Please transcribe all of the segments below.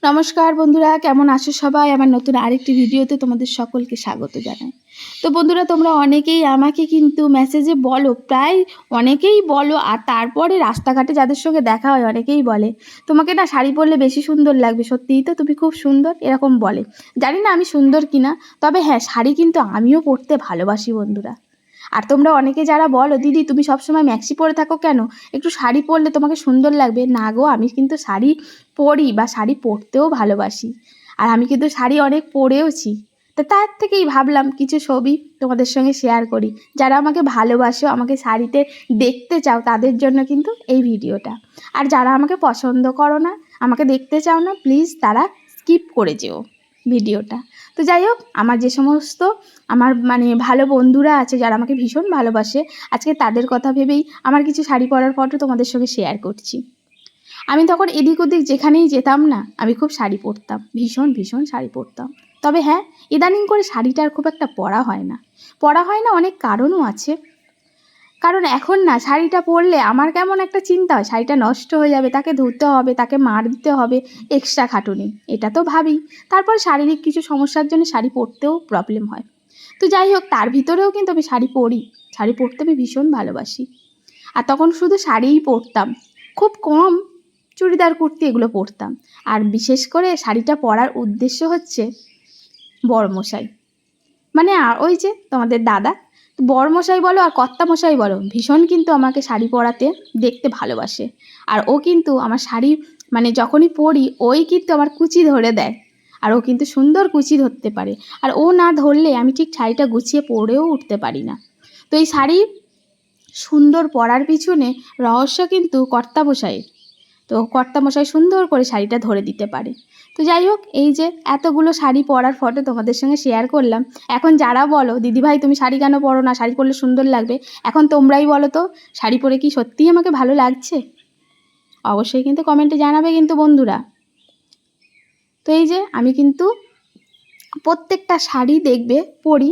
নমস্কার বন্ধুরা, কেমন আছো সবাই? আমার নতুন আরেকটি ভিডিওতে তোমাদের সকলকে স্বাগত জানাই। তো বন্ধুরা, তোমরা অনেকেই আমাকে কিন্তু মেসেজে বলো, প্রায় অনেকেই বলো, আর তারপরে রাস্তাঘাটে যাদের সঙ্গে দেখা হয় অনেকেই বলে তোমাকে না শাড়ি পরলে বেশি সুন্দর লাগবে, সত্যিই তো তুমি খুব সুন্দর, এরকম বলে। জানি না আমি সুন্দর কিনা, তবে হ্যাঁ, শাড়ি কিন্তু আমিও পরতে ভালোবাসি বন্ধুরা। আর তোমরা অনেকে যারা বলো দিদি তুমি সবসময় ম্যাক্সি পরে থাকো কেন, একটু শাড়ি পরলে তোমাকে সুন্দর লাগবে, না গো, আমি কিন্তু শাড়ি পরি বা শাড়ি পরতেও ভালোবাসি। আর আমি কিন্তু শাড়ি অনেক পরেওছি। তো তার থেকেই ভাবলাম কিছু ছবি তোমাদের সঙ্গে শেয়ার করি। যারা আমাকে ভালোবাসো, আমাকে শাড়িতে দেখতে চাও, তাদের জন্য কিন্তু এই ভিডিওটা। আর যারা আমাকে পছন্দ করো না, আমাকে দেখতে চাও না, প্লিজ তারা স্কিপ করে যেও ভিডিওটা। তো যাই হোক, আমার যে সমস্ত আমার ভালো বন্ধুরা আছে যারা আমাকে ভীষণ ভালোবাসে, আজকে তাদের কথা ভেবেই আমার কিছু শাড়ি পরার ফটো তোমাদের সঙ্গে শেয়ার করছি। আমি তখন এদিক ওদিক যেখানেই যেতাম না, আমি খুব শাড়ি পরতাম, ভীষণ ভীষণ শাড়ি পরতাম। তবে হ্যাঁ, ইদানিং করে শাড়িটা আর খুব একটা পরা হয় না। অনেক কারণও আছে। কারণ এখন না শাড়িটা পরলে আমার কেমন একটা চিন্তা হয়, শাড়িটা নষ্ট হয়ে যাবে, তাকে ধুতে হবে, তাকে মার দিতে হবে, এক্সট্রা খাটুনি, এটা তো ভাবি। তারপর শারীরিক কিছু সমস্যার জন্য শাড়ি পরতেও প্রবলেম হয়। তো যাই হোক, তার ভিতরেও কিন্তু আমি শাড়ি পরি। শাড়ি পরতে আমি ভীষণ ভালোবাসি। আর তখন শুধু শাড়িই পরতাম, খুব কম চুড়িদার কুর্তি এগুলো পরতাম। আর বিশেষ করে শাড়িটা পরার উদ্দেশ্য হচ্ছে বরমশাই, ওই যে তোমাদের দাদা, বরমশাই বলো আর কর্তামশাই বলো, ভীষণ কিন্তু আমাকে শাড়ি পরাতে দেখতে ভালোবাসে। আর ও কিন্তু আমার শাড়ি যখনই পরি, ওই কিন্তু আমার কুচি ধরে দেয়। আর ও কিন্তু সুন্দর কুচি ধরতে পারে। আর ও না ধরলে আমি ঠিক শাড়িটা গুছিয়ে পরেও উঠতে পারি না। তো এই শাড়ি সুন্দর পরার পিছনে রহস্য কিন্তু কর্তামশাইয়ের। তো কর্তামশাই সুন্দর করে শাড়িটা ধরে দিতে পারে। তো যাই হোক, এই যে এতগুলো শাড়ি পরার ফটো তোমাদের সঙ্গে শেয়ার করলাম। এখন যারা বলো দিদিভাই তুমি শাড়ি কেন পরো না, শাড়ি পরলে সুন্দর লাগবে, এখন তোমরাই বলো তো, শাড়ি পরে কি সত্যিই আমাকে ভালো লাগছে? অবশ্যই কিন্তু কমেন্টে জানাবে কিন্তু বন্ধুরা। তো এই যে আমি কিন্তু প্রত্যেকটা শাড়ি দেখবে পরি।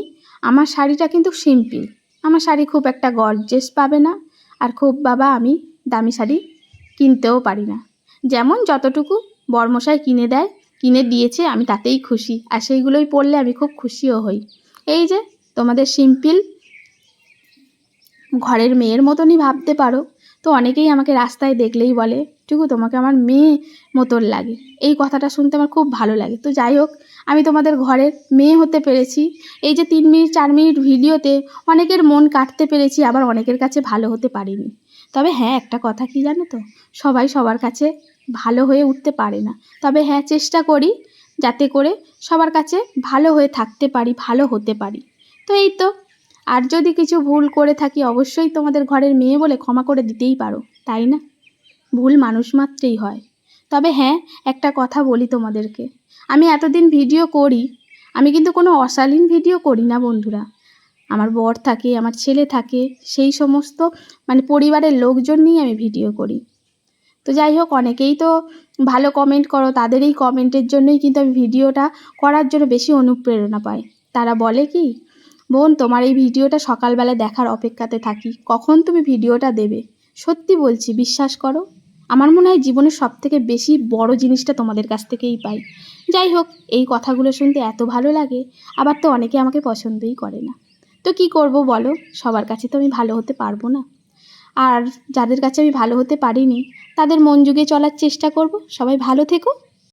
আমার শাড়িটা কিন্তু সিম্পল। আমার শাড়ি খুব একটা গর্জেস পাবে না। আর খুব আমি দামি শাড়ি কিনতেও পারি না। যেমন যতটুকু বরমশাই কিনে দিয়েছে, আমি তাতেই খুশি। আর সেইগুলোই পরলে আমি খুব খুশিও হই। এই যে তোমাদের সিম্পল ঘরের মেয়ের মতনই ভাবতে পারো। তো অনেকেই আমাকে রাস্তায় দেখলেই বলে টুকু তোমাকে আমার মেয়ে মতন লাগে। এই কথাটা শুনতে আমার খুব ভালো লাগে। তো যাই হোক, আমি তোমাদের ঘরের মেয়ে হতে পেরেছি। এই যে 3 মিনিট 4 মিনিট ভিডিওতে অনেকের মন কাটতে পেরেছি, আবার অনেকের কাছে ভালো হতে পারিনি। তবে হ্যাঁ, একটা কথা কি জানো তো, সবাই সবার কাছে ভালো হয়ে উঠতে পারে না। তবে হ্যাঁ, চেষ্টা করি যাতে করে সবার কাছে ভালো হয়ে থাকতে পারি, ভালো হতে পারি। তো এই তো। আর যদি কিছু ভুল করে থাকি, অবশ্যই তোমাদের ঘরের মেয়ে বলে ক্ষমা করে দিতেই পারো, তাই না? ভুল মানুষ মাত্রেই হয়। তবে হ্যাঁ, একটা কথা বলি তোমাদেরকে, আমি এতদিন ভিডিও করি, আমি কিন্তু কোনো অশালীন ভিডিও করি না বন্ধুরা। আমার বর থাকে, আমার ছেলে থাকে, সেই সমস্ত পরিবারের লোকজন নিয়ে আমি ভিডিও করি। তো যাই হোক, অনেকেই তো ভালো কমেন্ট করো, তাদের এই কমেন্টের জন্যই কিন্তু আমি ভিডিওটা করার জন্য বেশি অনুপ্রেরণা পাই। তারা বলে কি, বোন তোমার এই ভিডিওটা সকালবেলা দেখার অপেক্ষাতে থাকি, কখন তুমি ভিডিওটা দেবে। সত্যি বলছি, বিশ্বাস করো, আমার মনে হয় জীবনের সবথেকে বেশি বড় জিনিসটা তোমাদের কাছ থেকেই পাই। যাই হোক, এই কথাগুলো শুনতে এত ভালো লাগে। আবার তো অনেকে আমাকে পছন্দই করে না। তো কি করব বলো, সবার কাছে তো আমি ভালো হতে পারবো না। আর যাদের কাছে আমি ভালো হতে পারিনি, তাদের মন জুগিয়ে চলার চেষ্টা করব। সবাই ভালো থেকো।